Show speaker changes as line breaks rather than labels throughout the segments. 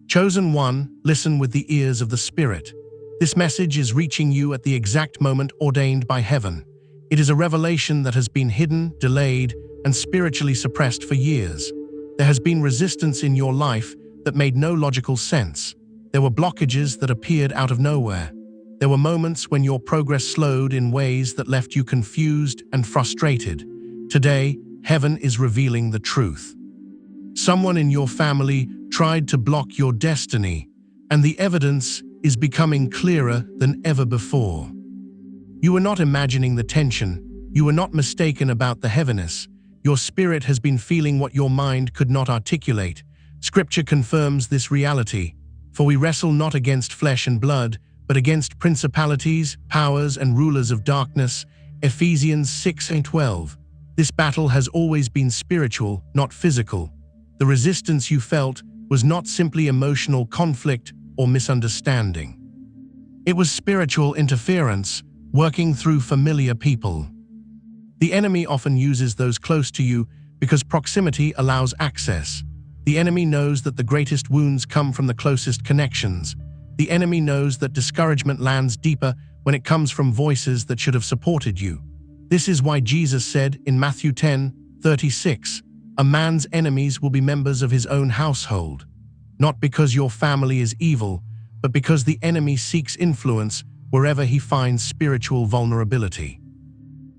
Chosen one, listen with the ears of the Spirit. This message is reaching you at the exact moment ordained by heaven. It is a revelation that has been hidden, delayed, and spiritually suppressed for years. There has been resistance in your life that made no logical sense. There were blockages that appeared out of nowhere. There were moments when your progress slowed in ways that left you confused and frustrated. Today, heaven is revealing the truth. Someone in your family tried to block your destiny, and the evidence is becoming clearer than ever before. You were not imagining the tension. You were not mistaken about the heaviness. Your spirit has been feeling what your mind could not articulate. Scripture confirms this reality. For we wrestle not against flesh and blood, but against principalities, powers, and rulers of darkness. Ephesians 6:12. This battle has always been spiritual, not physical. The resistance you felt was not simply emotional conflict or misunderstanding. It was spiritual interference, working through familiar people. The enemy often uses those close to you because proximity allows access. The enemy knows that the greatest wounds come from the closest connections. The enemy knows that discouragement lands deeper when it comes from voices that should have supported you. This is why Jesus said in Matthew 10:36, "A man's enemies will be members of his own household." Not because your family is evil, but because the enemy seeks influence wherever he finds spiritual vulnerability.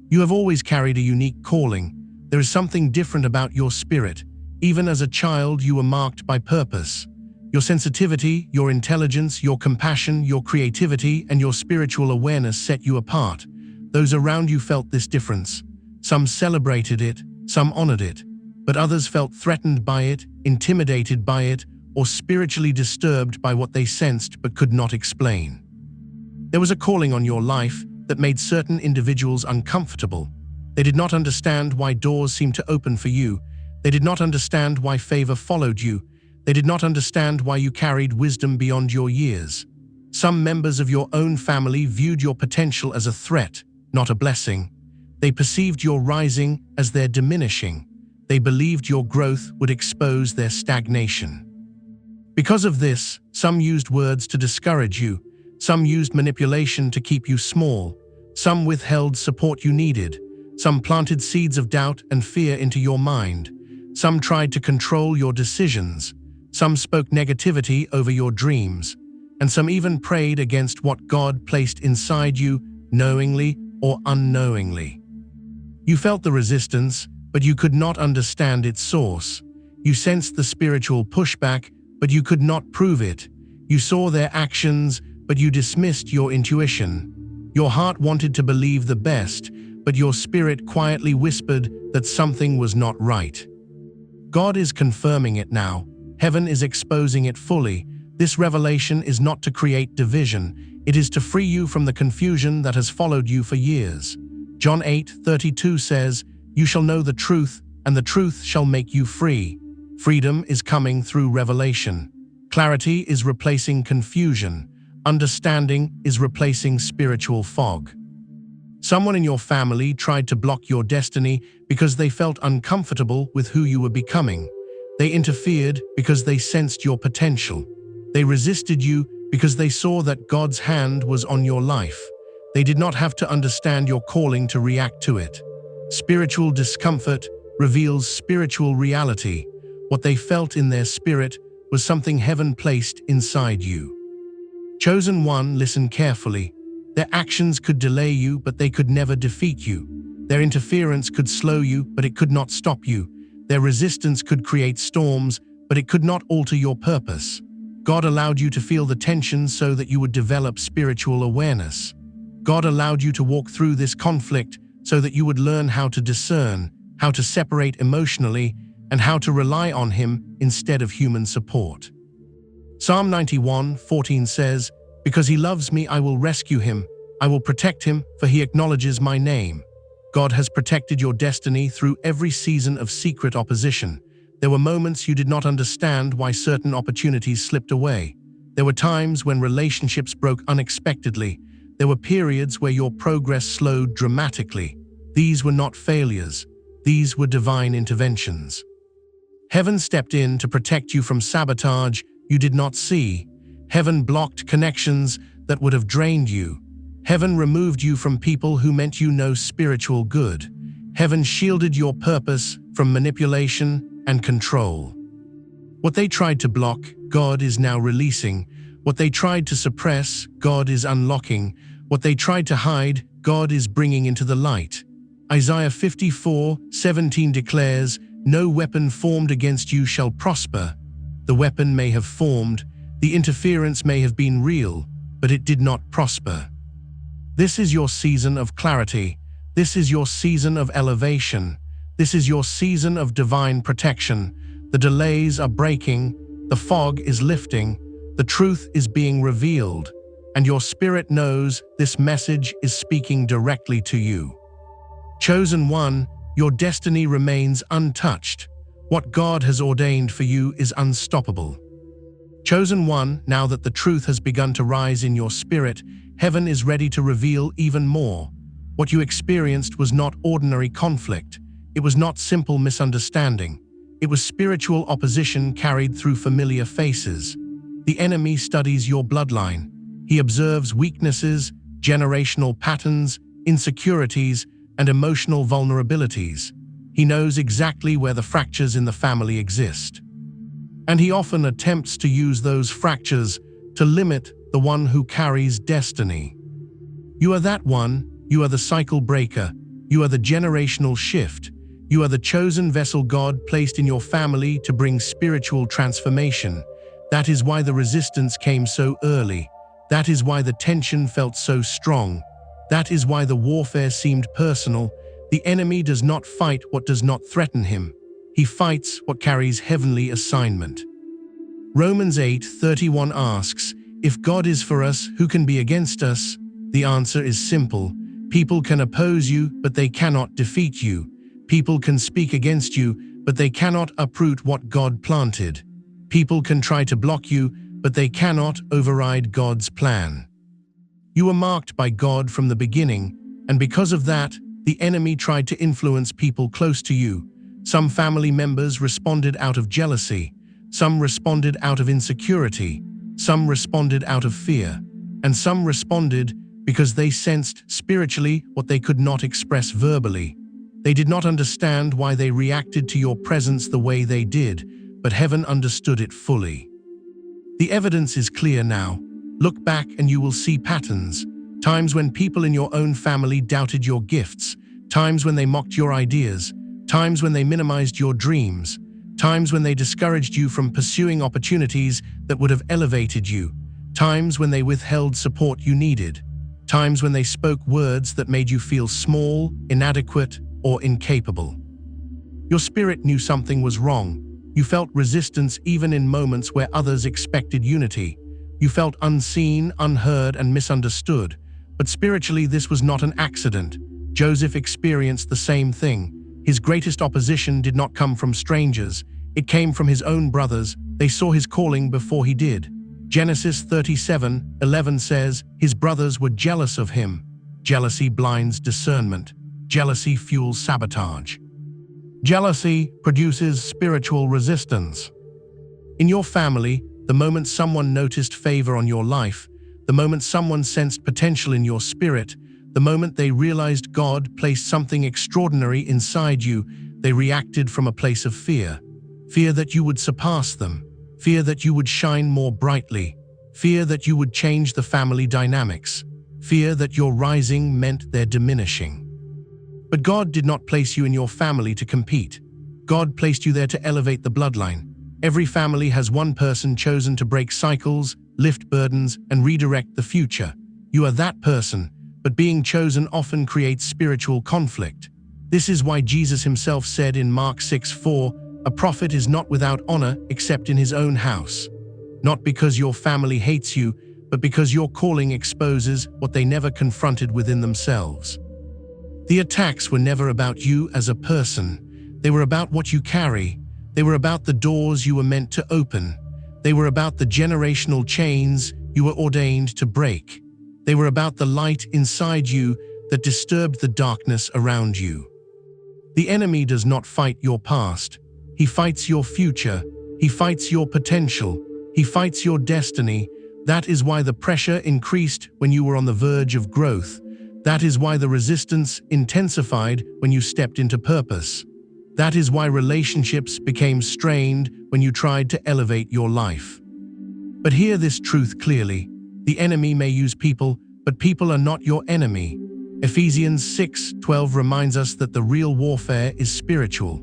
You have always carried a unique calling. There is something different about your spirit. Even as a child, you were marked by purpose. Your sensitivity, your intelligence, your compassion, your creativity, and your spiritual awareness set you apart. Those around you felt this difference. Some celebrated it, some honored it, but others felt threatened by it, intimidated by it, or spiritually disturbed by what they sensed but could not explain. There was a calling on your life that made certain individuals uncomfortable. They did not understand why doors seemed to open for you. They did not understand why favor followed you. They did not understand why you carried wisdom beyond your years. Some members of your own family viewed your potential as a threat, not a blessing. They perceived your rising as their diminishing. They believed your growth would expose their stagnation. Because of this, some used words to discourage you. Some used manipulation to keep you small. Some withheld support you needed. Some planted seeds of doubt and fear into your mind. Some tried to control your decisions. Some spoke negativity over your dreams. And some even prayed against what God placed inside you, knowingly or unknowingly. You felt the resistance, but you could not understand its source. You sensed the spiritual pushback, but you could not prove it. You saw their actions, but you dismissed your intuition. Your heart wanted to believe the best, but your spirit quietly whispered that something was not right. God is confirming it now. Heaven is exposing it fully. This revelation is not to create division. It is to free you from the confusion that has followed you for years. John 8:32 says, "You shall know the truth, and the truth shall make you free." Freedom is coming through revelation. Clarity is replacing confusion. Understanding is replacing spiritual fog. Someone in your family tried to block your destiny because they felt uncomfortable with who you were becoming. They interfered because they sensed your potential. They resisted you because they saw that God's hand was on your life. They did not have to understand your calling to react to it. Spiritual discomfort reveals spiritual reality. What they felt in their spirit was something heaven placed inside you. Chosen one, listen carefully. Their actions could delay you, but they could never defeat you. Their interference could slow you, but it could not stop you. Their resistance could create storms, but it could not alter your purpose. God allowed you to feel the tension so that you would develop spiritual awareness. God allowed you to walk through this conflict so that you would learn how to discern, how to separate emotionally, and how to rely on Him instead of human support. Psalm 91:14 says, "Because He loves me, I will rescue Him. I will protect Him, for He acknowledges my name." God has protected your destiny through every season of secret opposition. There were moments you did not understand why certain opportunities slipped away. There were times when relationships broke unexpectedly. There were periods where your progress slowed dramatically. These were not failures. These were divine interventions. Heaven stepped in to protect you from sabotage, you did not see. Heaven blocked connections that would have drained you. Heaven removed you from people who meant you no spiritual good. Heaven shielded your purpose from manipulation and control. What they tried to block, God is now releasing. What they tried to suppress, God is unlocking. What they tried to hide, God is bringing into the light. Isaiah 54:17 declares, "No weapon formed against you shall prosper." The weapon may have formed, the interference may have been real, but it did not prosper. This is your season of clarity. This is your season of elevation. This is your season of divine protection. The delays are breaking, the fog is lifting, the truth is being revealed, and your spirit knows this message is speaking directly to you. Chosen one, your destiny remains untouched. What God has ordained for you is unstoppable. Chosen one, now that the truth has begun to rise in your spirit, heaven is ready to reveal even more. What you experienced was not ordinary conflict. It was not simple misunderstanding. It was spiritual opposition carried through familiar faces. The enemy studies your bloodline. He observes weaknesses, generational patterns, insecurities, and emotional vulnerabilities. He knows exactly where the fractures in the family exist. And he often attempts to use those fractures to limit the one who carries destiny. You are that one. You are the cycle breaker. You are the generational shift. You are the chosen vessel God placed in your family to bring spiritual transformation. That is why the resistance came so early. That is why the tension felt so strong. That is why the warfare seemed personal. The enemy does not fight what does not threaten him. He fights what carries heavenly assignment. Romans 8:31 asks, "If God is for us, who can be against us?" The answer is simple. People can oppose you, but they cannot defeat you. People can speak against you, but they cannot uproot what God planted. People can try to block you, but they cannot override God's plan. You were marked by God from the beginning, and because of that, the enemy tried to influence people close to you. Some family members responded out of jealousy. Some responded out of insecurity. Some responded out of fear. And some responded because they sensed spiritually what they could not express verbally. They did not understand why they reacted to your presence the way they did, but heaven understood it fully. The evidence is clear now. Look back and you will see patterns. Times when people in your own family doubted your gifts. Times when they mocked your ideas. Times when they minimized your dreams. Times when they discouraged you from pursuing opportunities that would have elevated you. Times when they withheld support you needed. Times when they spoke words that made you feel small, inadequate, or incapable. Your spirit knew something was wrong. You felt resistance even in moments where others expected unity. You felt unseen, unheard, and misunderstood. But spiritually, this was not an accident. Joseph experienced the same thing. His greatest opposition did not come from strangers. It came from his own brothers. They saw his calling before he did. Genesis 37:11 says, "His brothers were jealous of him." Jealousy blinds discernment. Jealousy fuels sabotage. Jealousy produces spiritual resistance. In your family, the moment someone noticed favor on your life, the moment someone sensed potential in your spirit, the moment they realized God placed something extraordinary inside you, they reacted from a place of fear. Fear that you would surpass them. Fear that you would shine more brightly. Fear that you would change the family dynamics. Fear that your rising meant their diminishing. But God did not place you in your family to compete. God placed you there to elevate the bloodline. Every family has one person chosen to break cycles, lift burdens, and redirect the future. You are that person, but being chosen often creates spiritual conflict. This is why Jesus himself said in Mark 6:4, "A prophet is not without honor except in his own house." Not because your family hates you, but because your calling exposes what they never confronted within themselves. The attacks were never about you as a person. They were about what you carry. They were about the doors you were meant to open. They were about the generational chains you were ordained to break. They were about the light inside you that disturbed the darkness around you. The enemy does not fight your past. He fights your future. He fights your potential. He fights your destiny. That is why the pressure increased when you were on the verge of growth. That is why the resistance intensified when you stepped into purpose. That is why relationships became strained when you tried to elevate your life. But hear this truth clearly. The enemy may use people, but people are not your enemy. Ephesians 6:12 reminds us that the real warfare is spiritual.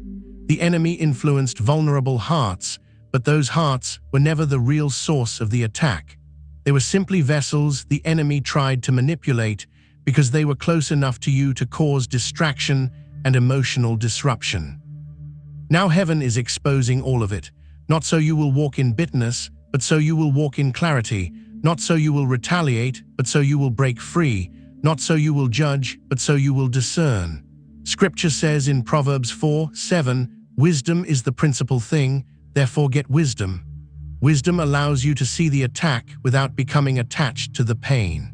The enemy influenced vulnerable hearts, but those hearts were never the real source of the attack. They were simply vessels the enemy tried to manipulate because they were close enough to you to cause distraction and emotional disruption. Now heaven is exposing all of it, not so you will walk in bitterness, but so you will walk in clarity, not so you will retaliate, but so you will break free, not so you will judge, but so you will discern. Scripture says in Proverbs 4:7, "Wisdom is the principal thing, therefore get wisdom." Wisdom allows you to see the attack without becoming attached to the pain.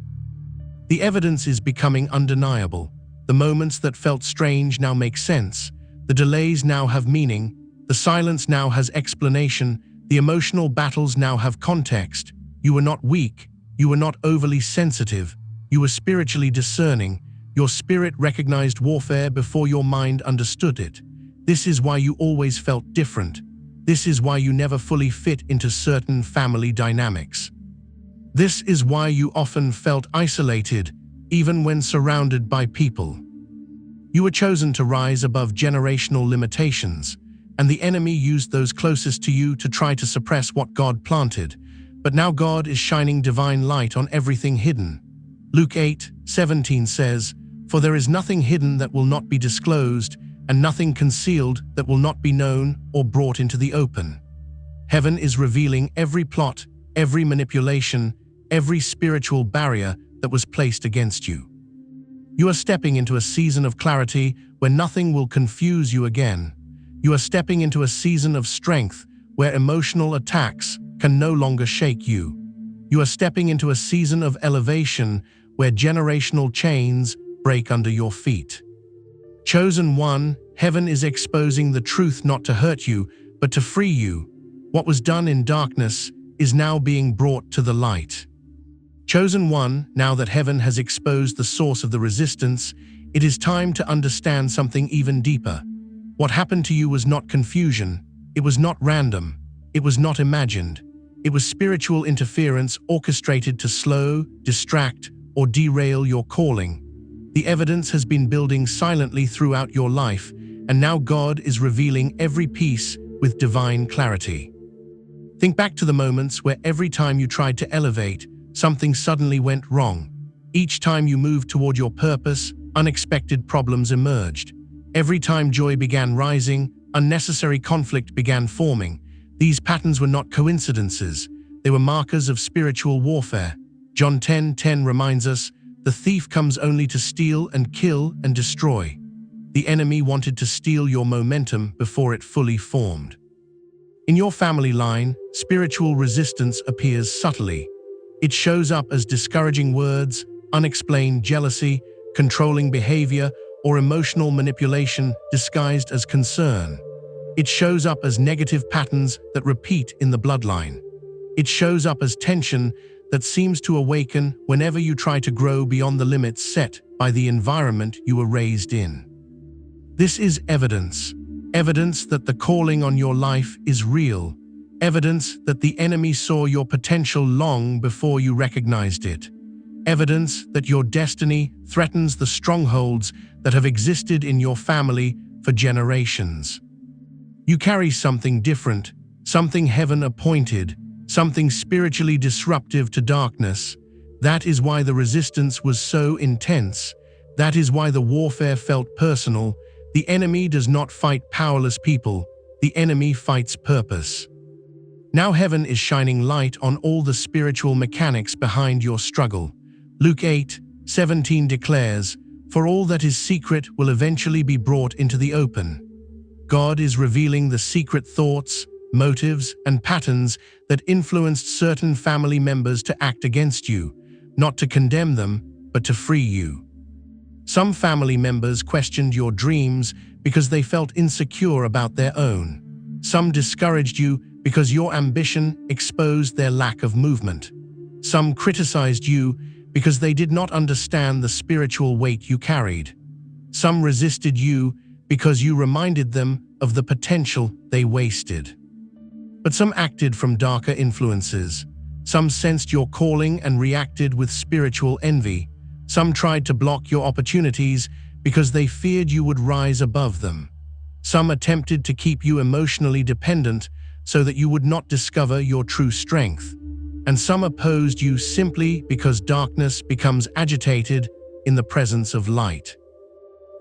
The evidence is becoming undeniable. The moments that felt strange now make sense. The delays now have meaning. The silence now has explanation. The emotional battles now have context. You were not weak. You were not overly sensitive. You were spiritually discerning. Your spirit recognized warfare before your mind understood it. This is why you always felt different. This is why you never fully fit into certain family dynamics. This is why you often felt isolated, even when surrounded by people. You were chosen to rise above generational limitations, and the enemy used those closest to you to try to suppress what God planted. But now God is shining divine light on everything hidden. Luke 8:17 says, "For there is nothing hidden that will not be disclosed, and nothing concealed that will not be known or brought into the open." Heaven is revealing every plot, every manipulation, every spiritual barrier that was placed against you. You are stepping into a season of clarity where nothing will confuse you again. You are stepping into a season of strength where emotional attacks can no longer shake you. You are stepping into a season of elevation where generational chains break under your feet. Chosen one, heaven is exposing the truth not to hurt you, but to free you. What was done in darkness is now being brought to the light. Chosen one, now that heaven has exposed the source of the resistance, it is time to understand something even deeper. What happened to you was not confusion. It was not random. It was not imagined. It was spiritual interference orchestrated to slow, distract, or derail your calling. The evidence has been building silently throughout your life, and now God is revealing every piece with divine clarity. Think back to the moments where every time you tried to elevate, something suddenly went wrong. Each time you moved toward your purpose, unexpected problems emerged. Every time joy began rising, unnecessary conflict began forming. These patterns were not coincidences. They were markers of spiritual warfare. John 10:10 reminds us, "The thief comes only to steal and kill and destroy." The enemy wanted to steal your momentum before it fully formed. In your family line, spiritual resistance appears subtly. It shows up as discouraging words, unexplained jealousy, controlling behavior, or emotional manipulation disguised as concern. It shows up as negative patterns that repeat in the bloodline. It shows up as tension that seems to awaken whenever you try to grow beyond the limits set by the environment you were raised in. This is evidence. Evidence that the calling on your life is real. Evidence that the enemy saw your potential long before you recognized it. Evidence that your destiny threatens the strongholds that have existed in your family for generations. You carry something different, something heaven appointed, something spiritually disruptive to darkness. That is why the resistance was so intense. That is why the warfare felt personal. The enemy does not fight powerless people. The enemy fights purpose. Now heaven is shining light on all the spiritual mechanics behind your struggle. Luke 8:17 declares, "For all that is secret will eventually be brought into the open." God is revealing the secret thoughts, motives, and patterns that influenced certain family members to act against you, not to condemn them, but to free you. Some family members questioned your dreams because they felt insecure about their own. Some discouraged you because your ambition exposed their lack of movement. Some criticized you because they did not understand the spiritual weight you carried. Some resisted you because you reminded them of the potential they wasted. But some acted from darker influences. Some sensed your calling and reacted with spiritual envy. Some tried to block your opportunities because they feared you would rise above them. Some attempted to keep you emotionally dependent so that you would not discover your true strength. And some opposed you simply because darkness becomes agitated in the presence of light.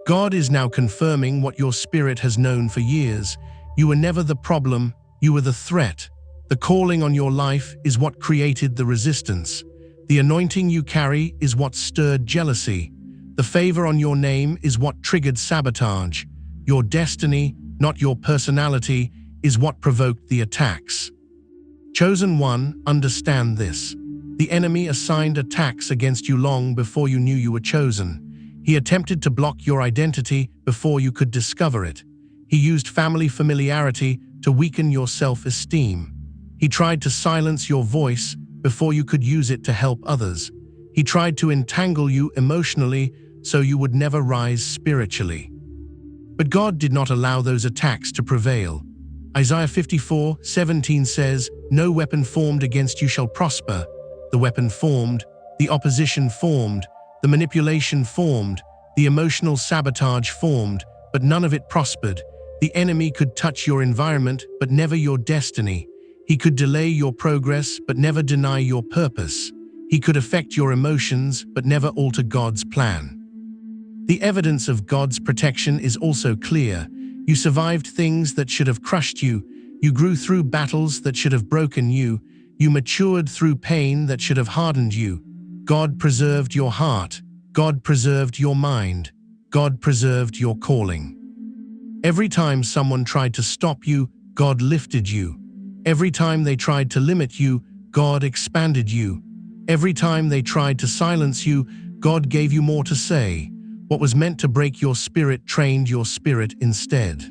God is now confirming what your spirit has known for years. You were never the problem, you were the threat. The calling on your life is what created the resistance. The anointing you carry is what stirred jealousy. The favor on your name is what triggered sabotage. Your destiny, not your personality, is what provoked the attacks. Chosen one, understand this. The enemy assigned attacks against you long before you knew you were chosen. He attempted to block your identity before you could discover it. He used family familiarity to weaken your self-esteem. He tried to silence your voice before you could use it to help others. He tried to entangle you emotionally so you would never rise spiritually. But God did not allow those attacks to prevail. Isaiah 54:17 says, "No weapon formed against you shall prosper." The weapon formed, the opposition formed, the manipulation formed, the emotional sabotage formed, but none of it prospered. The enemy could touch your environment, but never your destiny. He could delay your progress, but never deny your purpose. He could affect your emotions, but never alter God's plan. The evidence of God's protection is also clear. You survived things that should have crushed you. You grew through battles that should have broken you. You matured through pain that should have hardened you. God preserved your heart. God preserved your mind. God preserved your calling. Every time someone tried to stop you, God lifted you. Every time they tried to limit you, God expanded you. Every time they tried to silence you, God gave you more to say. What was meant to break your spirit trained your spirit instead.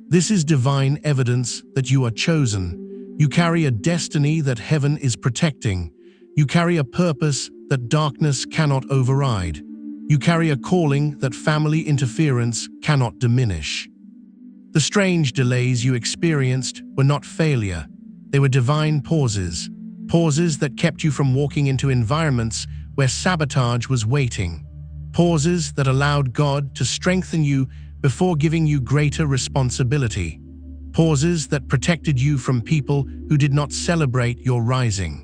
This is divine evidence that you are chosen. You carry a destiny that heaven is protecting. You carry a purpose that darkness cannot override. You carry a calling that family interference cannot diminish. The strange delays you experienced were not failure. They were divine pauses. Pauses that kept you from walking into environments where sabotage was waiting. Pauses that allowed God to strengthen you before giving you greater responsibility. Pauses that protected you from people who did not celebrate your rising.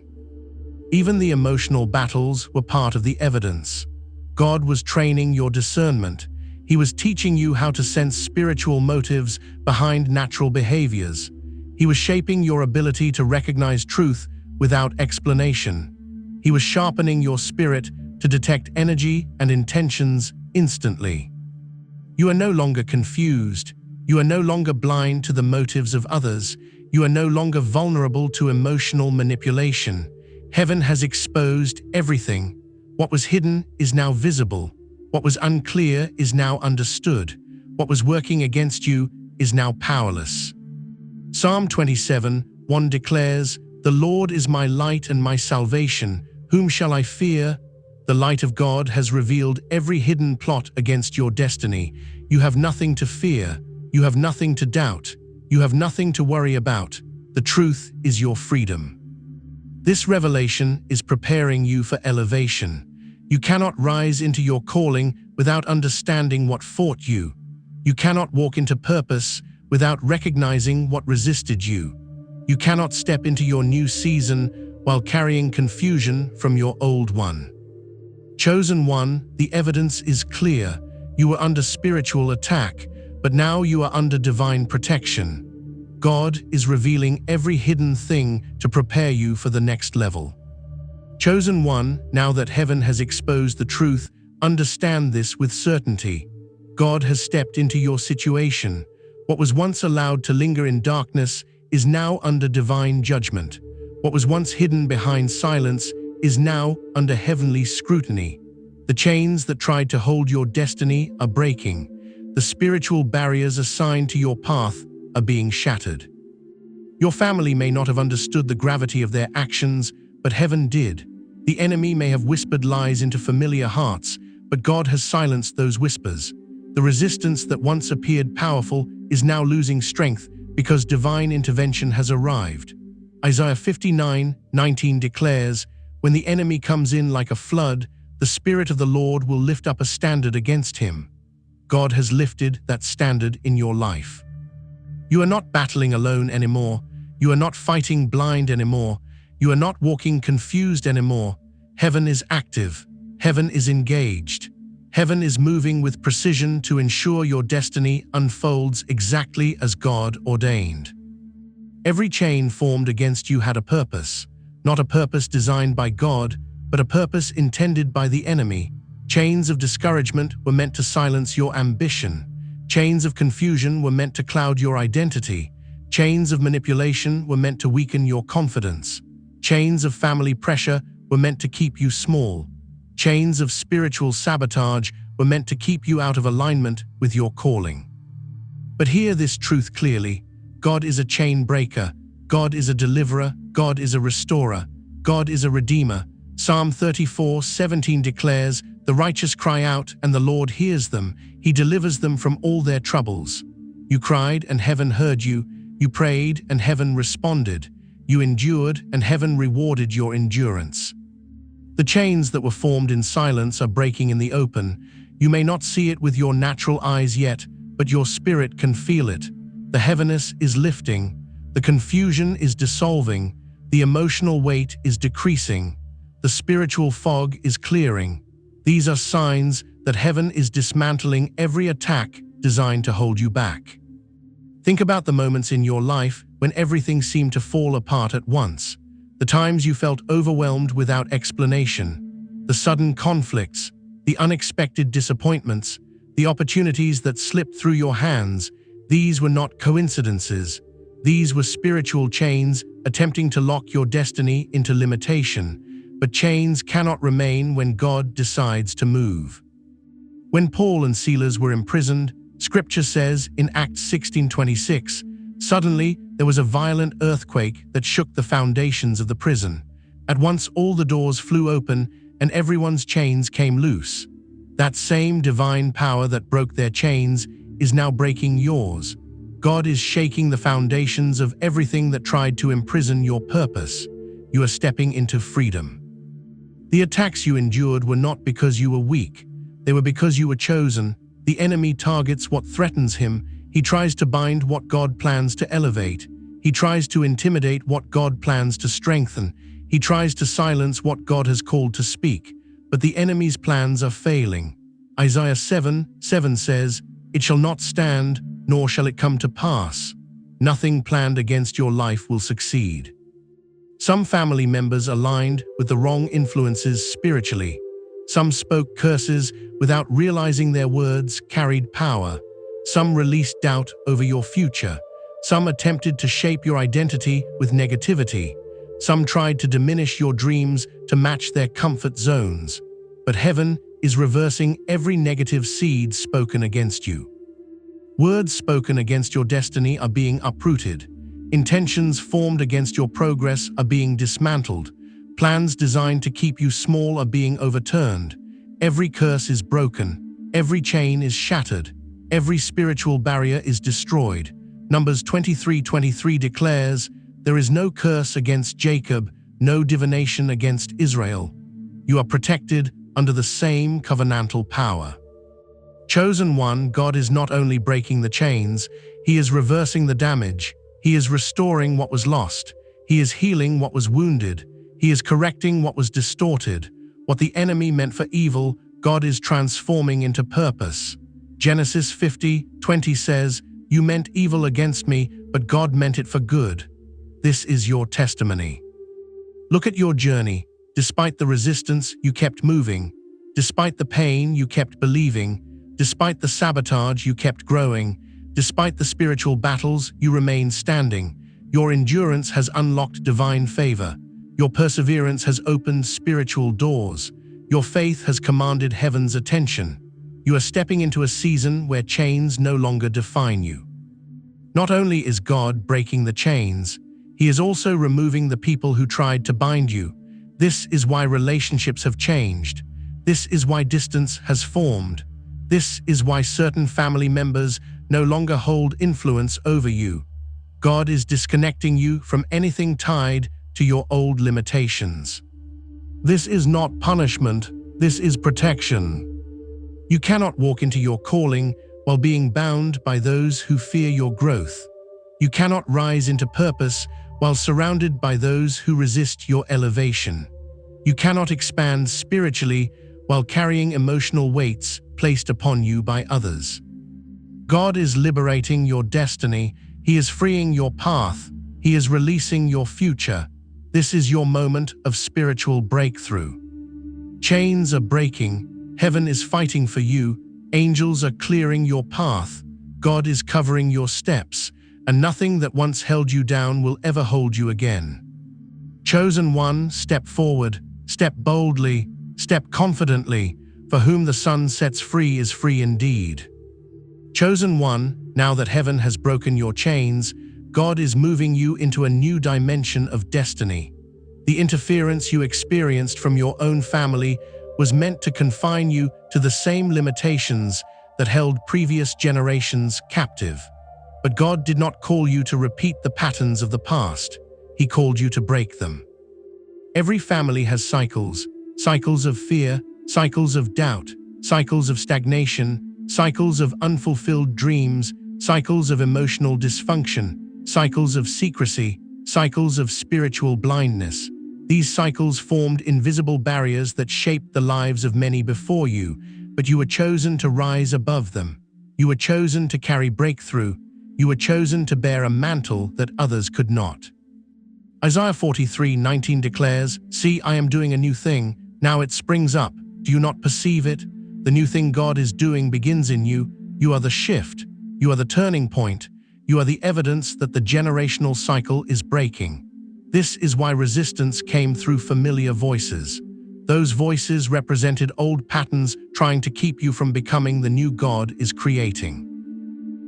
Even the emotional battles were part of the evidence. God was training your discernment. He was teaching you how to sense spiritual motives behind natural behaviors. He was shaping your ability to recognize truth without explanation. He was sharpening your spirit to detect energy and intentions instantly. You are no longer confused. You are no longer blind to the motives of others. You are no longer vulnerable to emotional manipulation. Heaven has exposed everything. What was hidden is now visible. What was unclear is now understood. What was working against you is now powerless. Psalm 27:1 declares, "The Lord is my light and my salvation. Whom shall I fear?" The light of God has revealed every hidden plot against your destiny. You have nothing to fear. You have nothing to doubt. You have nothing to worry about. The truth is your freedom. This revelation is preparing you for elevation. You cannot rise into your calling without understanding what fought you. You cannot walk into purpose without recognizing what resisted you. You cannot step into your new season while carrying confusion from your old one. Chosen one, the evidence is clear. You were under spiritual attack, but now you are under divine protection. God is revealing every hidden thing to prepare you for the next level. Chosen one, now that heaven has exposed the truth, understand this with certainty. God has stepped into your situation. What was once allowed to linger in darkness is now under divine judgment. What was once hidden behind silence is now under heavenly scrutiny. The chains that tried to hold your destiny are breaking. The spiritual barriers assigned to your path are being shattered. Your family may not have understood the gravity of their actions, but heaven did. The enemy may have whispered lies into familiar hearts, but God has silenced those whispers. The resistance that once appeared powerful is now losing strength because divine intervention has arrived. Isaiah 59:19 declares, "When the enemy comes in like a flood, the Spirit of the Lord will lift up a standard against him." God has lifted that standard in your life. You are not battling alone anymore. You are not fighting blind anymore. You are not walking confused anymore. Heaven is active. Heaven is engaged. Heaven is moving with precision to ensure your destiny unfolds exactly as God ordained. Every chain formed against you had a purpose, not a purpose designed by God, but a purpose intended by the enemy. Chains of discouragement were meant to silence your ambition. Chains of confusion were meant to cloud your identity. Chains of manipulation were meant to weaken your confidence. Chains of family pressure were meant to keep you small. Chains of spiritual sabotage were meant to keep you out of alignment with your calling. But hear this truth clearly: God is a chain breaker. God is a deliverer. God is a restorer. God is a redeemer. Psalm 34:17 declares, "The righteous cry out, and the Lord hears them. He delivers them from all their troubles." You cried, and heaven heard you. You prayed, and heaven responded. You endured, and heaven rewarded your endurance. The chains that were formed in silence are breaking in the open. You may not see it with your natural eyes yet, but your spirit can feel it. The heaviness is lifting. The confusion is dissolving. The emotional weight is decreasing. The spiritual fog is clearing. These are signs that heaven is dismantling every attack designed to hold you back. Think about the moments in your life when everything seemed to fall apart at once. The times you felt overwhelmed without explanation. The sudden conflicts, the unexpected disappointments, the opportunities that slipped through your hands. These were not coincidences. These were spiritual chains attempting to lock your destiny into limitation. But chains cannot remain when God decides to move. When Paul and Silas were imprisoned, Scripture says in Acts 16:26, "Suddenly there was a violent earthquake that shook the foundations of the prison. At once all the doors flew open and everyone's chains came loose." That same divine power that broke their chains is now breaking yours. God is shaking the foundations of everything that tried to imprison your purpose. You are stepping into freedom. The attacks you endured were not because you were weak. They were because you were chosen. The enemy targets what threatens him. He tries to bind what God plans to elevate. He tries to intimidate what God plans to strengthen. He tries to silence what God has called to speak. But the enemy's plans are failing. Isaiah 7:7 says, "It shall not stand, nor shall it come to pass. Nothing planned against your life will succeed." Some family members aligned with the wrong influences spiritually. Some spoke curses without realizing their words carried power. Some released doubt over your future. Some attempted to shape your identity with negativity. Some tried to diminish your dreams to match their comfort zones. But heaven is reversing every negative seed spoken against you. Words spoken against your destiny are being uprooted. Intentions formed against your progress are being dismantled. Plans designed to keep you small are being overturned. Every curse is broken. Every chain is shattered. Every spiritual barrier is destroyed. Numbers 23:23 declares, "There is no curse against Jacob, no divination against Israel." You are protected under the same covenantal power. Chosen one, God is not only breaking the chains, He is reversing the damage. He is restoring what was lost. He is healing what was wounded. He is correcting what was distorted. What the enemy meant for evil, God is transforming into purpose. Genesis 50:20 says, "You meant evil against me, but God meant it for good." This is your testimony. Look at your journey. Despite the resistance, you kept moving. Despite the pain, you kept believing. Despite the sabotage, you kept growing. Despite the spiritual battles, you remained standing. Your endurance has unlocked divine favor. Your perseverance has opened spiritual doors. Your faith has commanded heaven's attention. You are stepping into a season where chains no longer define you. Not only is God breaking the chains, He is also removing the people who tried to bind you. This is why relationships have changed. This is why distance has formed. This is why certain family members no longer hold influence over you. God is disconnecting you from anything tied to your old limitations. This is not punishment, this is protection. You cannot walk into your calling while being bound by those who fear your growth. You cannot rise into purpose while surrounded by those who resist your elevation. You cannot expand spiritually while carrying emotional weights placed upon you by others. God is liberating your destiny. He is freeing your path. He is releasing your future. This is your moment of spiritual breakthrough. Chains are breaking. Heaven is fighting for you. Angels are clearing your path. God is covering your steps, and nothing that once held you down will ever hold you again. Chosen one, step forward, step boldly, step confidently, for whom the Son sets free is free indeed. Chosen one, now that heaven has broken your chains, God is moving you into a new dimension of destiny. The interference you experienced from your own family was meant to confine you to the same limitations that held previous generations captive. But God did not call you to repeat the patterns of the past. He called you to break them. Every family has cycles of fear, cycles of doubt, cycles of stagnation, cycles of unfulfilled dreams, cycles of emotional dysfunction, cycles of secrecy, cycles of spiritual blindness. These cycles formed invisible barriers that shaped the lives of many before you, but you were chosen to rise above them. You were chosen to carry breakthrough. You were chosen to bear a mantle that others could not. Isaiah 43:19 declares, "See, I am doing a new thing. Now it springs up. Do you not perceive it? The new thing God is doing begins in you. You are the shift. You are the turning point. You are the evidence that the generational cycle is breaking." This is why resistance came through familiar voices. Those voices represented old patterns trying to keep you from becoming the new God is creating.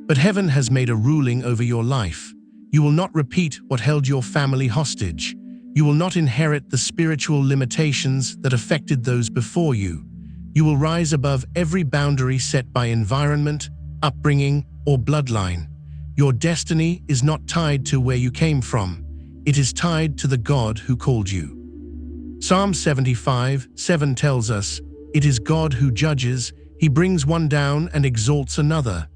But heaven has made a ruling over your life. You will not repeat what held your family hostage. You will not inherit the spiritual limitations that affected those before you. You will rise above every boundary set by environment, upbringing, or bloodline. Your destiny is not tied to where you came from. It is tied to the God who called you. Psalm 75:7 tells us, "It is God who judges. He brings one down and exalts another."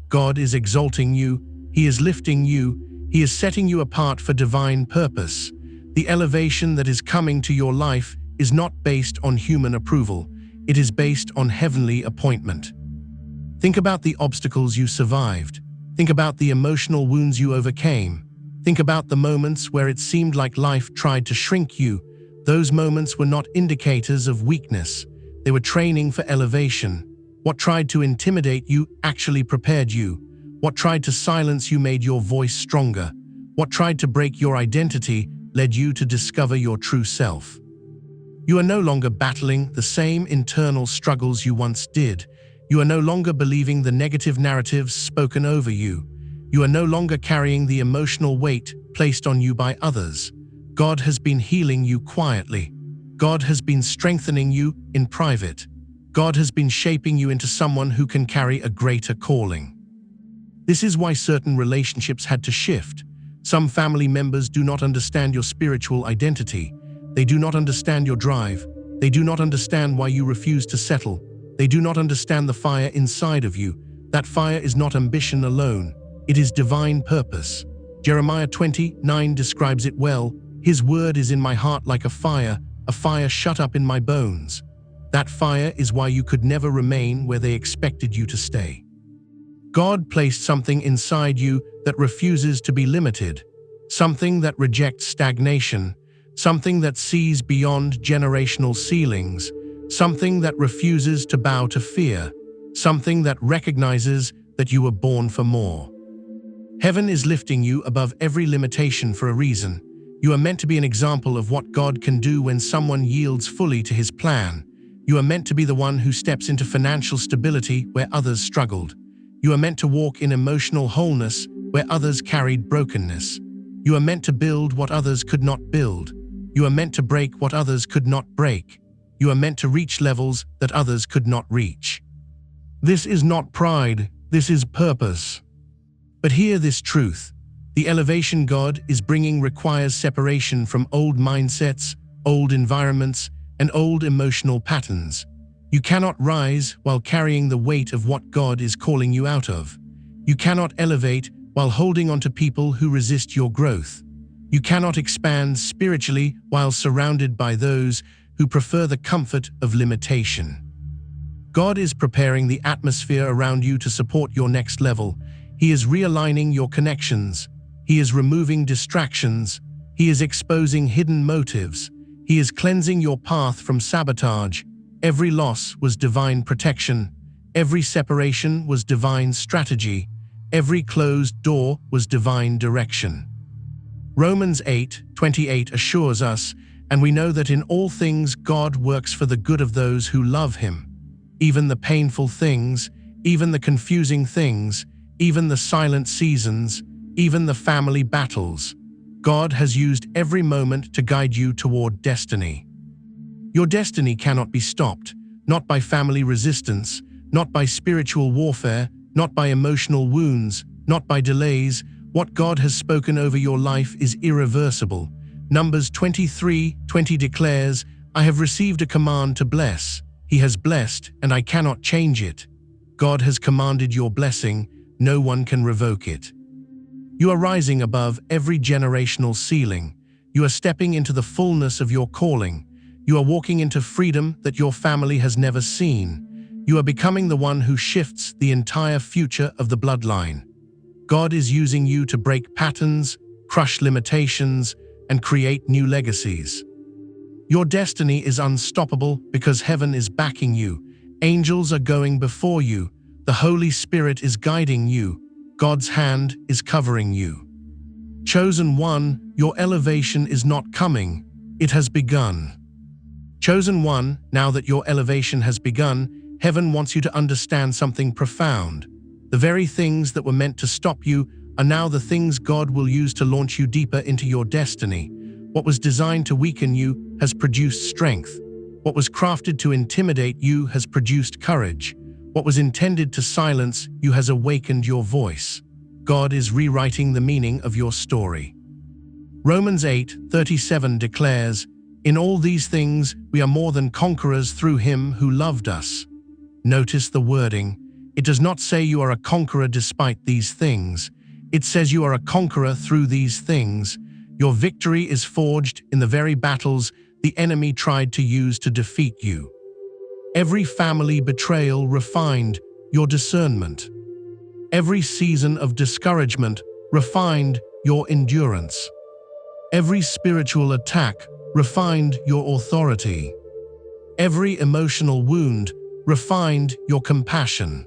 God is exalting you. He is lifting you. He is setting you apart for divine purpose. The elevation that is coming to your life is not based on human approval. It is based on heavenly appointment. Think about the obstacles you survived. Think about the emotional wounds you overcame. Think about the moments where it seemed like life tried to shrink you. Those moments were not indicators of weakness. They were training for elevation. What tried to intimidate you actually prepared you. What tried to silence you made your voice stronger. What tried to break your identity led you to discover your true self. You are no longer battling the same internal struggles you once did. You are no longer believing the negative narratives spoken over you. You are no longer carrying the emotional weight placed on you by others. God has been healing you quietly. God has been strengthening you in private. God has been shaping you into someone who can carry a greater calling. This is why certain relationships had to shift. Some family members do not understand your spiritual identity. They do not understand your drive. They do not understand why you refuse to settle. They do not understand the fire inside of you. That fire is not ambition alone. It is divine purpose. Jeremiah 20:9 describes it well. "His word is in my heart like a fire shut up in my bones." That fire is why you could never remain where they expected you to stay. God placed something inside you that refuses to be limited, something that rejects stagnation, something that sees beyond generational ceilings, something that refuses to bow to fear, something that recognizes that you were born for more. Heaven is lifting you above every limitation for a reason. You are meant to be an example of what God can do when someone yields fully to His plan. You are meant to be the one who steps into financial stability where others struggled. You are meant to walk in emotional wholeness where others carried brokenness. You are meant to build what others could not build. You are meant to break what others could not break. You are meant to reach levels that others could not reach. This is not pride, this is purpose. But hear this truth. The elevation God is bringing requires separation from old mindsets, old environments, and old emotional patterns. You cannot rise while carrying the weight of what God is calling you out of. You cannot elevate while holding on to people who resist your growth. You cannot expand spiritually while surrounded by those who prefer the comfort of limitation. God is preparing the atmosphere around you to support your next level. He is realigning your connections. He is removing distractions. He is exposing hidden motives. He is cleansing your path from sabotage. Every loss was divine protection. Every separation was divine strategy. Every closed door was divine direction. Romans 8:28 assures us, and we know that in all things God works for the good of those who love Him. Even the painful things, even the confusing things, even the silent seasons, even the family battles. God has used every moment to guide you toward destiny. Your destiny cannot be stopped, not by family resistance, not by spiritual warfare, not by emotional wounds, not by delays. What God has spoken over your life is irreversible. Numbers 23:20 declares, I have received a command to bless. He has blessed, and I cannot change it. God has commanded your blessing. No one can revoke it. You are rising above every generational ceiling. You are stepping into the fullness of your calling. You are walking into freedom that your family has never seen. You are becoming the one who shifts the entire future of the bloodline. God is using you to break patterns, crush limitations, and create new legacies. Your destiny is unstoppable because heaven is backing you. Angels are going before you. The Holy Spirit is guiding you. God's hand is covering you. Chosen one, your elevation is not coming. It has begun. Chosen one, now that your elevation has begun, heaven wants you to understand something profound. The very things that were meant to stop you are now the things God will use to launch you deeper into your destiny. What was designed to weaken you has produced strength. What was crafted to intimidate you has produced courage. What was intended to silence you has awakened your voice. God is rewriting the meaning of your story. Romans 8:37 declares, in all these things we are more than conquerors through Him who loved us. Notice the wording. It does not say you are a conqueror despite these things. It says you are a conqueror through these things. Your victory is forged in the very battles the enemy tried to use to defeat you. Every family betrayal refined your discernment. Every season of discouragement refined your endurance. Every spiritual attack refined your authority. Every emotional wound refined your compassion.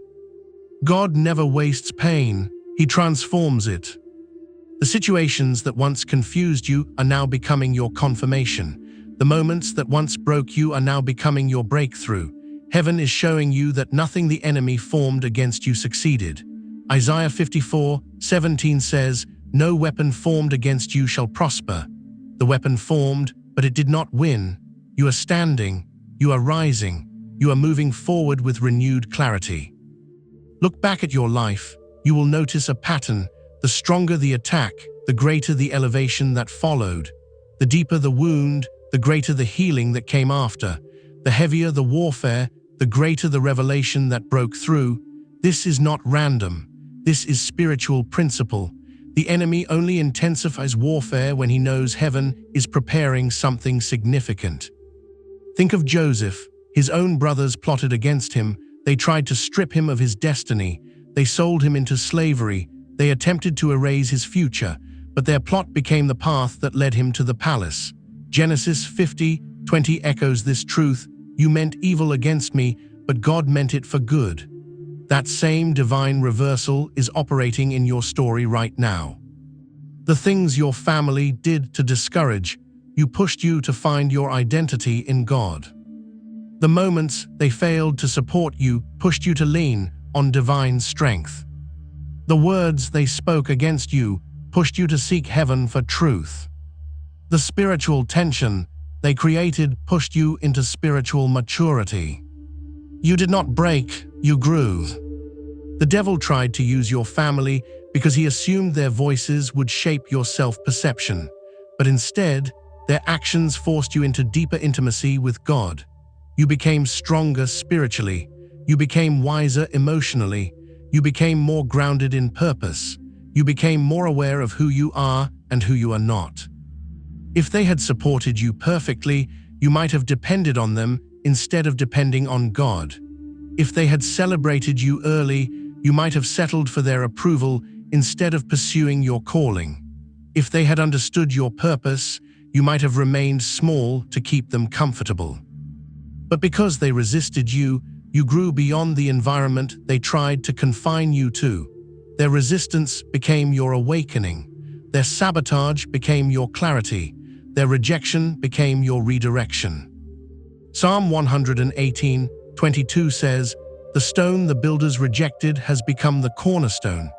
God never wastes pain, He transforms it. The situations that once confused you are now becoming your confirmation. The moments that once broke you are now becoming your breakthrough. Heaven is showing you that nothing the enemy formed against you succeeded. Isaiah 54:17 says, no weapon formed against you shall prosper. The weapon formed, but it did not win. You are standing, you are rising, you are moving forward with renewed clarity. Look back at your life, you will notice a pattern. The stronger the attack, the greater the elevation that followed. The deeper the wound, the greater the healing that came after. The heavier the warfare, the greater the revelation that broke through. This is not random. This is spiritual principle. The enemy only intensifies warfare when he knows heaven is preparing something significant. Think of Joseph. His own brothers plotted against him. They tried to strip him of his destiny. They sold him into slavery. They attempted to erase his future, but their plot became the path that led him to the palace. Genesis 50:20 echoes this truth. You meant evil against me, but God meant it for good. That same divine reversal is operating in your story right now. The things your family did to discourage you pushed you to find your identity in God. The moments they failed to support you pushed you to lean on divine strength. The words they spoke against you pushed you to seek heaven for truth. The spiritual tension they created pushed you into spiritual maturity. You did not break, you grew. The devil tried to use your family because he assumed their voices would shape your self-perception, but instead, their actions forced you into deeper intimacy with God. You became stronger spiritually. You became wiser emotionally. You became more grounded in purpose. You became more aware of who you are and who you are not. If they had supported you perfectly, you might have depended on them instead of depending on God. If they had celebrated you early, you might have settled for their approval instead of pursuing your calling. If they had understood your purpose, you might have remained small to keep them comfortable. But because they resisted you, you grew beyond the environment they tried to confine you to. Their resistance became your awakening. Their sabotage became your clarity. Their rejection became your redirection. Psalm 118:22 says, "The stone the builders rejected has become the cornerstone."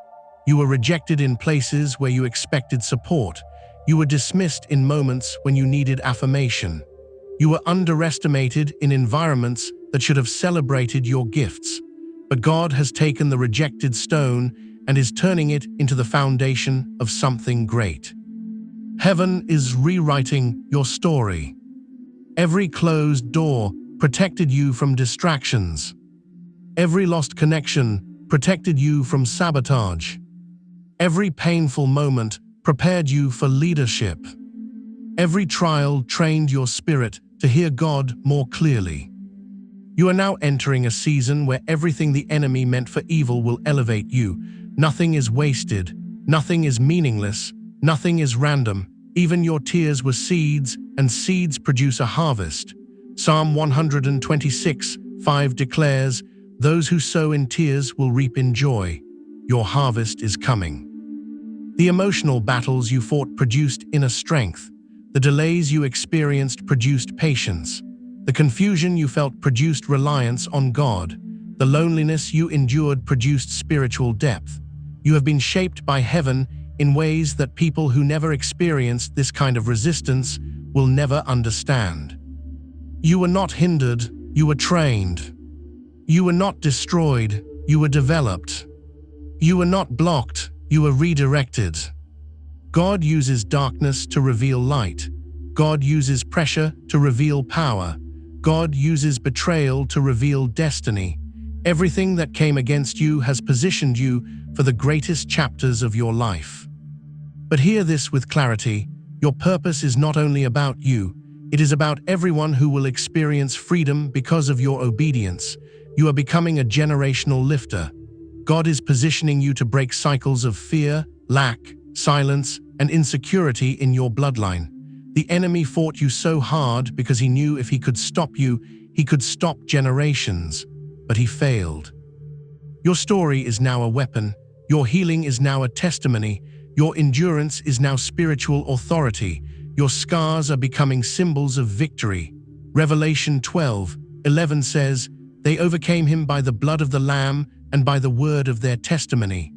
You were rejected in places where you expected support. You were dismissed in moments when you needed affirmation. You were underestimated in environments that should have celebrated your gifts. But God has taken the rejected stone and is turning it into the foundation of something great. Heaven is rewriting your story. Every closed door protected you from distractions. Every lost connection protected you from sabotage. Every painful moment prepared you for leadership. Every trial trained your spirit to hear God more clearly. You are now entering a season where everything the enemy meant for evil will elevate you. Nothing is wasted. Nothing is meaningless. Nothing is random. Even your tears were seeds, and seeds produce a harvest. Psalm 126:5 declares, "Those who sow in tears will reap in joy." Your harvest is coming. The emotional battles you fought produced inner strength. The delays you experienced produced patience. The confusion you felt produced reliance on God. The loneliness you endured produced spiritual depth. You have been shaped by heaven in ways that people who never experienced this kind of resistance will never understand. You were not hindered, you were trained. You were not destroyed, you were developed. You were not blocked, you were redirected. God uses darkness to reveal light. God uses pressure to reveal power. God uses betrayal to reveal destiny. Everything that came against you has positioned you for the greatest chapters of your life. But hear this with clarity: your purpose is not only about you, it is about everyone who will experience freedom because of your obedience. You are becoming a generational lifter. God is positioning you to break cycles of fear, lack, silence, and insecurity in your bloodline. The enemy fought you so hard because he knew if he could stop you, he could stop generations. But he failed. Your story is now a weapon. Your healing is now a testimony. Your endurance is now spiritual authority. Your scars are becoming symbols of victory. Revelation 12:11 says, "They overcame him by the blood of the Lamb and by the word of their testimony."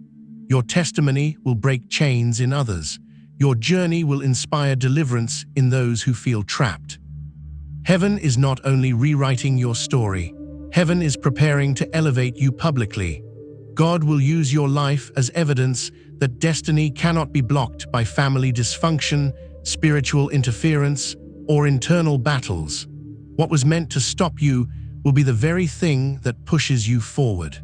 Your testimony will break chains in others. Your journey will inspire deliverance in those who feel trapped. Heaven is not only rewriting your story, heaven is preparing to elevate you publicly. God will use your life as evidence that destiny cannot be blocked by family dysfunction, spiritual interference, or internal battles. What was meant to stop you will be the very thing that pushes you forward.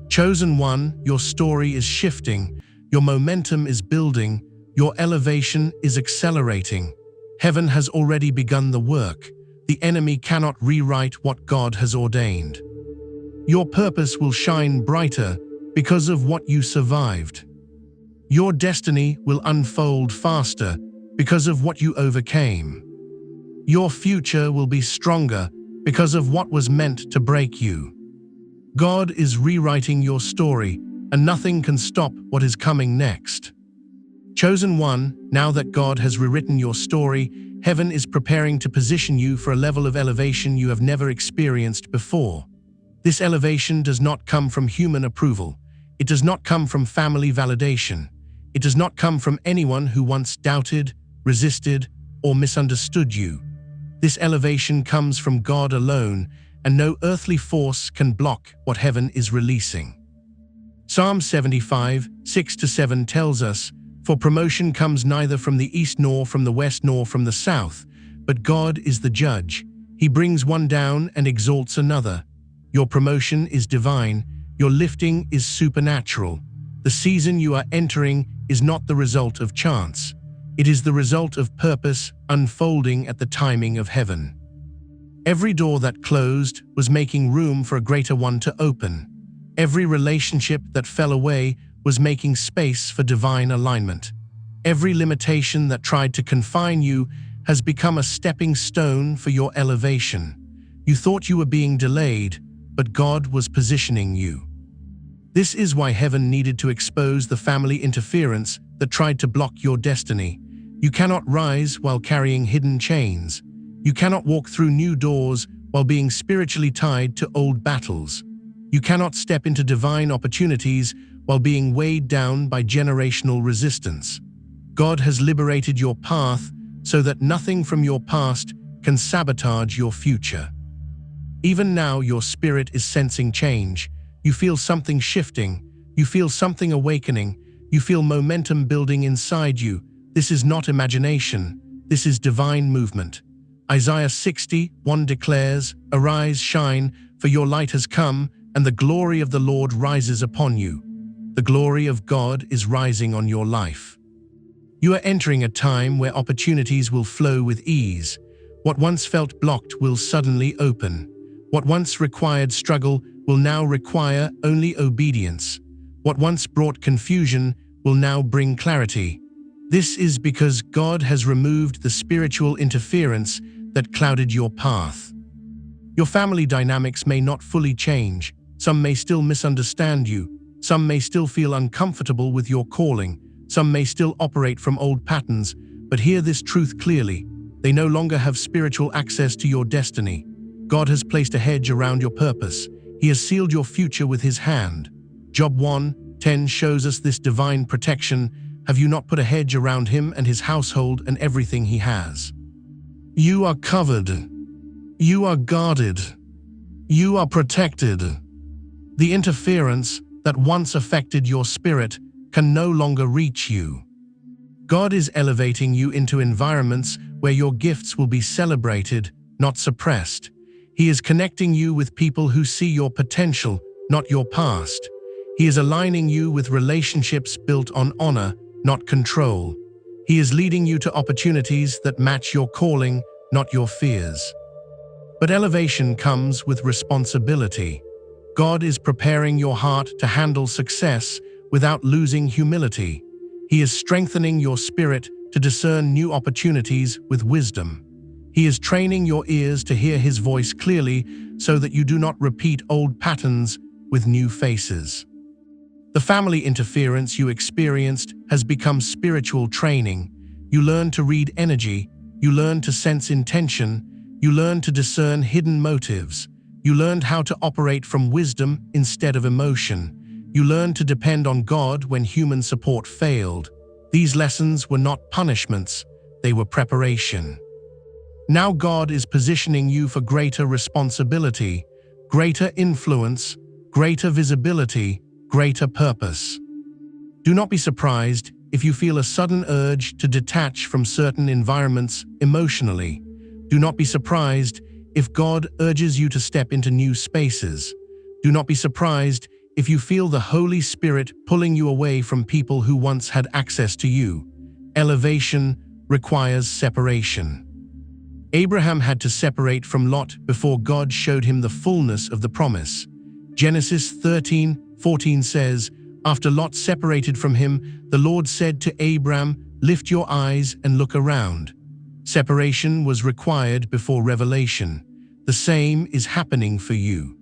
Chosen one, your story is shifting, your momentum is building, your elevation is accelerating. Heaven has already begun the work. The enemy cannot rewrite what God has ordained. Your purpose will shine brighter because of what you survived. Your destiny will unfold faster because of what you overcame. Your future will be stronger because of what was meant to break you. God is rewriting your story, and nothing can stop what is coming next. Chosen one, now that God has rewritten your story, heaven is preparing to position you for a level of elevation you have never experienced before. This elevation does not come from human approval. It does not come from family validation. It does not come from anyone who once doubted, resisted, or misunderstood you. This elevation comes from God alone, and no earthly force can block what heaven is releasing. Psalm 75, 6-7 tells us, "For promotion comes neither from the east nor from the west nor from the south, but God is the judge. He brings one down and exalts another. Your promotion is divine, your lifting is supernatural. The season you are entering is not the result of chance. It is the result of purpose unfolding at the timing of heaven." Every door that closed was making room for a greater one to open. Every relationship that fell away was making space for divine alignment. Every limitation that tried to confine you has become a stepping stone for your elevation. You thought you were being delayed, but God was positioning you. This is why heaven needed to expose the family interference that tried to block your destiny. You cannot rise while carrying hidden chains. You cannot walk through new doors while being spiritually tied to old battles. You cannot step into divine opportunities while being weighed down by generational resistance. God has liberated your path so that nothing from your past can sabotage your future. Even now, your spirit is sensing change. You feel something shifting. You feel something awakening. You feel momentum building inside you. This is not imagination. This is divine movement. Isaiah 60:1 declares, "Arise, shine, for your light has come, and the glory of the Lord rises upon you." The glory of God is rising on your life. You are entering a time where opportunities will flow with ease. What once felt blocked will suddenly open. What once required struggle will now require only obedience. What once brought confusion will now bring clarity. This is because God has removed the spiritual interference that clouded your path. Your family dynamics may not fully change. Some may still misunderstand you. Some may still feel uncomfortable with your calling. Some may still operate from old patterns, but hear this truth clearly. They no longer have spiritual access to your destiny. God has placed a hedge around your purpose. He has sealed your future with His hand. Job 1:10 shows us this divine protection. Have you not put a hedge around him and his household and everything he has? You are covered. You are guarded. You are protected. The interference that once affected your spirit can no longer reach you. God is elevating you into environments where your gifts will be celebrated, not suppressed. He is connecting you with people who see your potential, not your past. He is aligning you with relationships built on honor, not control. He is leading you to opportunities that match your calling, not your fears. But elevation comes with responsibility. God is preparing your heart to handle success without losing humility. He is strengthening your spirit to discern new opportunities with wisdom. He is training your ears to hear His voice clearly so that you do not repeat old patterns with new faces. The family interference you experienced has become spiritual training. You learn to read energy. You learn to sense intention. You learn to discern hidden motives. You learned how to operate from wisdom instead of emotion. You learned to depend on God when human support failed. These lessons were not punishments, they were preparation. Now God is positioning you for greater responsibility, greater influence, greater visibility, greater purpose. Do not be surprised if you feel a sudden urge to detach from certain environments emotionally. Do not be surprised if God urges you to step into new spaces. Do not be surprised if you feel the Holy Spirit pulling you away from people who once had access to you. Elevation requires separation. Abraham had to separate from Lot before God showed him the fullness of the promise. Genesis 13:14 says, "After Lot separated from him, the Lord said to Abram, 'Lift your eyes and look around.'" Separation was required before revelation. The same is happening for you.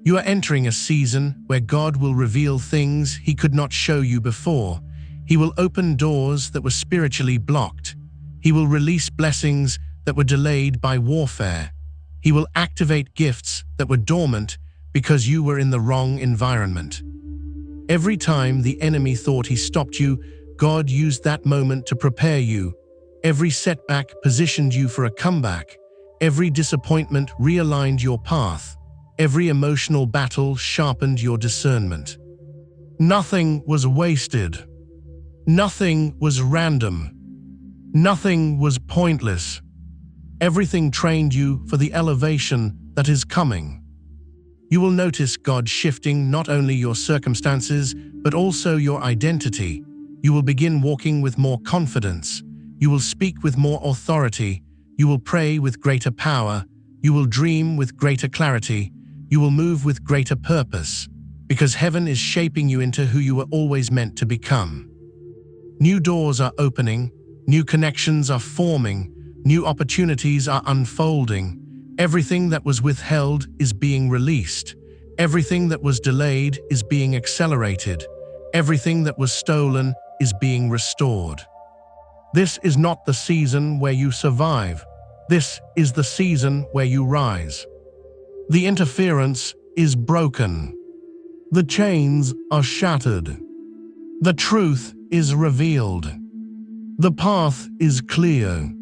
You are entering a season where God will reveal things He could not show you before. He will open doors that were spiritually blocked. He will release blessings that were delayed by warfare. He will activate gifts that were dormant because you were in the wrong environment. Every time the enemy thought he stopped you, God used that moment to prepare you. Every setback positioned you for a comeback. Every disappointment realigned your path. Every emotional battle sharpened your discernment. Nothing was wasted. Nothing was random. Nothing was pointless. Everything trained you for the elevation that is coming. You will notice God shifting not only your circumstances, but also your identity. You will begin walking with more confidence. You will speak with more authority. You will pray with greater power. You will dream with greater clarity. You will move with greater purpose, because heaven is shaping you into who you were always meant to become. New doors are opening. New connections are forming. New opportunities are unfolding. Everything that was withheld is being released. Everything that was delayed is being accelerated. Everything that was stolen is being restored. This is not the season where you survive. This is the season where you rise. The interference is broken. The chains are shattered. The truth is revealed. The path is clear.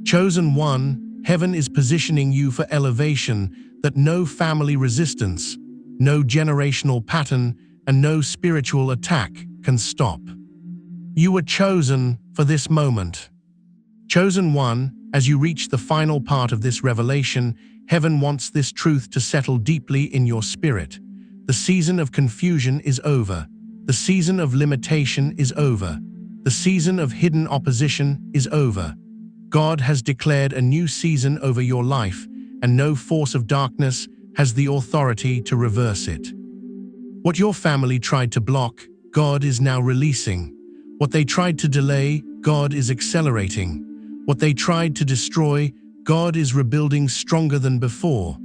Chosen one, heaven is positioning you for elevation that no family resistance, no generational pattern, and no spiritual attack can stop. You were chosen for this moment. Chosen one, as you reach the final part of this revelation, heaven wants this truth to settle deeply in your spirit. The season of confusion is over. The season of limitation is over. The season of hidden opposition is over. God has declared a new season over your life, and no force of darkness has the authority to reverse it. What your family tried to block, God is now releasing. What they tried to delay, God is accelerating. What they tried to destroy, God is rebuilding stronger than before.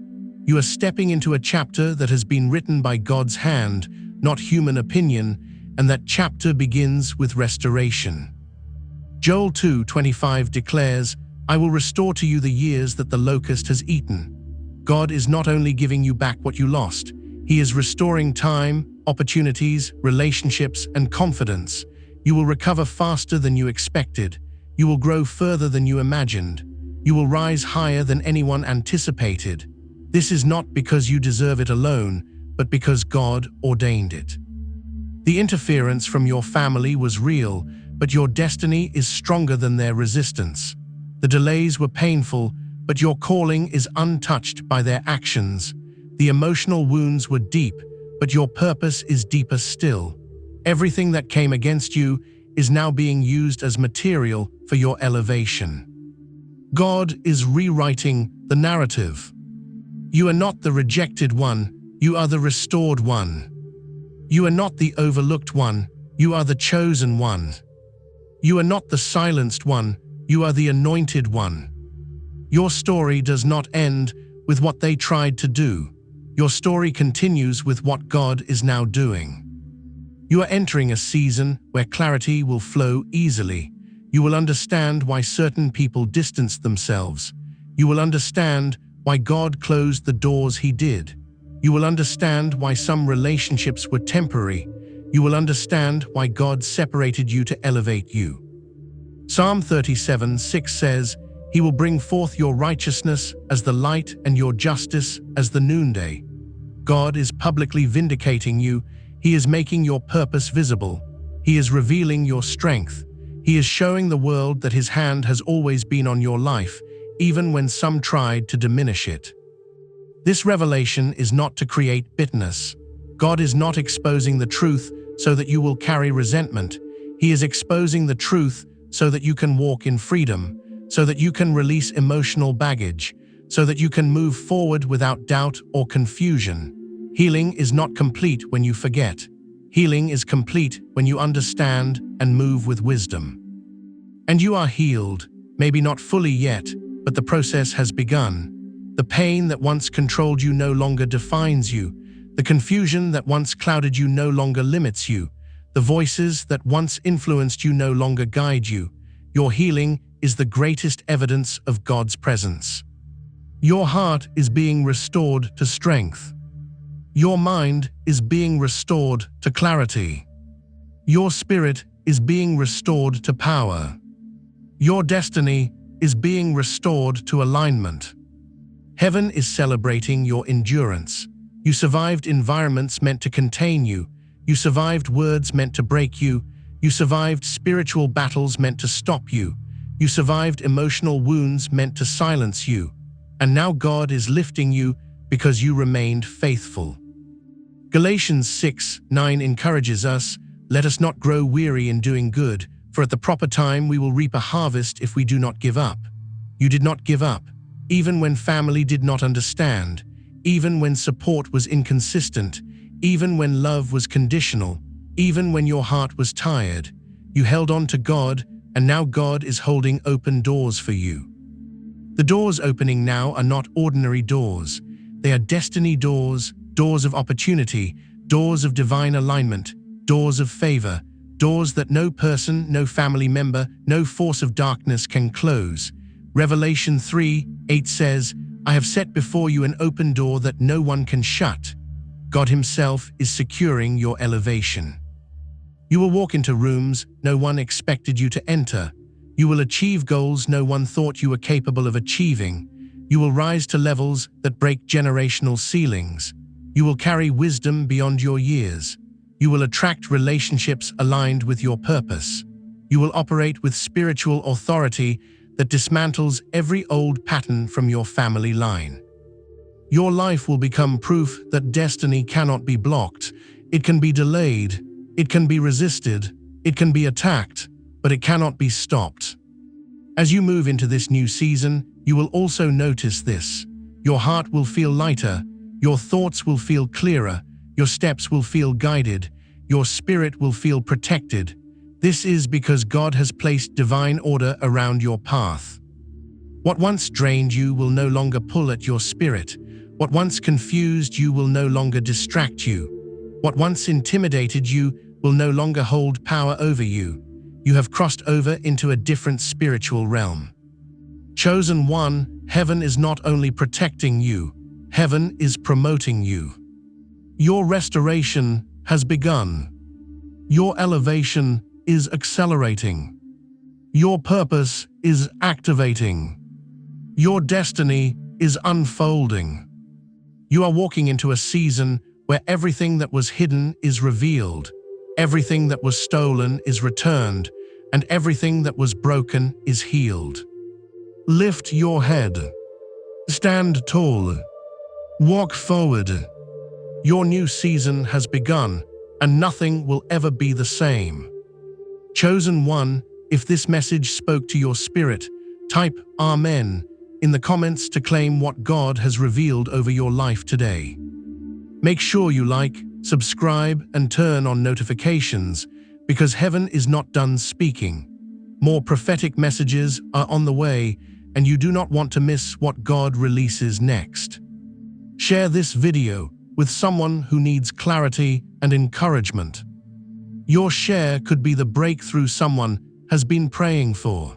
You are stepping into a chapter that has been written by God's hand, not human opinion, and that chapter begins with restoration. Joel 2:25 declares, "I will restore to you the years that the locust has eaten." God is not only giving you back what you lost, He is restoring time, opportunities, relationships, and confidence. You will recover faster than you expected. You will grow further than you imagined. You will rise higher than anyone anticipated. This is not because you deserve it alone, but because God ordained it. The interference from your family was real, but your destiny is stronger than their resistance. The delays were painful, but your calling is untouched by their actions. The emotional wounds were deep, but your purpose is deeper still. Everything that came against you is now being used as material for your elevation. God is rewriting the narrative. You are not the rejected one, you are the restored one. You are not the overlooked one, you are the chosen one. You are not the silenced one, you are the anointed one. Your story does not end with what they tried to do. Your story continues with what God is now doing. You are entering a season where clarity will flow easily. You will understand why certain people distanced themselves. You will understand why God closed the doors He did. You will understand why some relationships were temporary. You will understand why God separated you to elevate you. Psalm 37:6 says, "He will bring forth your righteousness as the light and your justice as the noonday." God is publicly vindicating you. He is making your purpose visible. He is revealing your strength. He is showing the world that His hand has always been on your life, even when some tried to diminish it. This revelation is not to create bitterness. God is not exposing the truth so that you will carry resentment. He is exposing the truth so that you can walk in freedom, so that you can release emotional baggage, so that you can move forward without doubt or confusion. Healing is not complete when you forget. Healing is complete when you understand and move with wisdom. And you are healed, maybe not fully yet, but the process has begun. The pain that once controlled you no longer defines you. The confusion that once clouded you no longer limits you. The voices that once influenced you no longer guide you. Your healing is the greatest evidence of God's presence. Your heart is being restored to strength. Your mind is being restored to clarity. Your spirit is being restored to power. Your destiny is being restored to alignment. Heaven is celebrating your endurance. You survived environments meant to contain you. You survived words meant to break you. You survived spiritual battles meant to stop you. You survived emotional wounds meant to silence you. And now God is lifting you because you remained faithful. Galatians 6:9 encourages us, "Let us not grow weary in doing good, for at the proper time we will reap a harvest if we do not give up." You did not give up, even when family did not understand, even when support was inconsistent, even when love was conditional, even when your heart was tired. You held on to God, and now God is holding open doors for you. The doors opening now are not ordinary doors. They are destiny doors, doors of opportunity, doors of divine alignment, doors of favor, doors that no person, no family member, no force of darkness can close. Revelation 3:8 says, "I have set before you an open door that no one can shut." God Himself is securing your elevation. You will walk into rooms no one expected you to enter. You will achieve goals no one thought you were capable of achieving. You will rise to levels that break generational ceilings. You will carry wisdom beyond your years. You will attract relationships aligned with your purpose. You will operate with spiritual authority that dismantles every old pattern from your family line. Your life will become proof that destiny cannot be blocked. It can be delayed, it can be resisted, it can be attacked, but it cannot be stopped. As you move into this new season, you will also notice this. Your heart will feel lighter, your thoughts will feel clearer, your steps will feel guided, your spirit will feel protected. This is because God has placed divine order around your path. What once drained you will no longer pull at your spirit. What once confused you will no longer distract you. What once intimidated you will no longer hold power over you. You have crossed over into a different spiritual realm. Chosen one, heaven is not only protecting you, heaven is promoting you. Your restoration has begun. Your elevation is accelerating. Your purpose is activating. Your destiny is unfolding. You are walking into a season where everything that was hidden is revealed, everything that was stolen is returned, and everything that was broken is healed. Lift your head. Stand tall. Walk forward. Your new season has begun, and nothing will ever be the same. Chosen one, if this message spoke to your spirit, type Amen in the comments to claim what God has revealed over your life today. Make sure you like, subscribe, and turn on notifications, because heaven is not done speaking. More prophetic messages are on the way, and you do not want to miss what God releases next. Share this video with someone who needs clarity and encouragement. Your share could be the breakthrough someone has been praying for.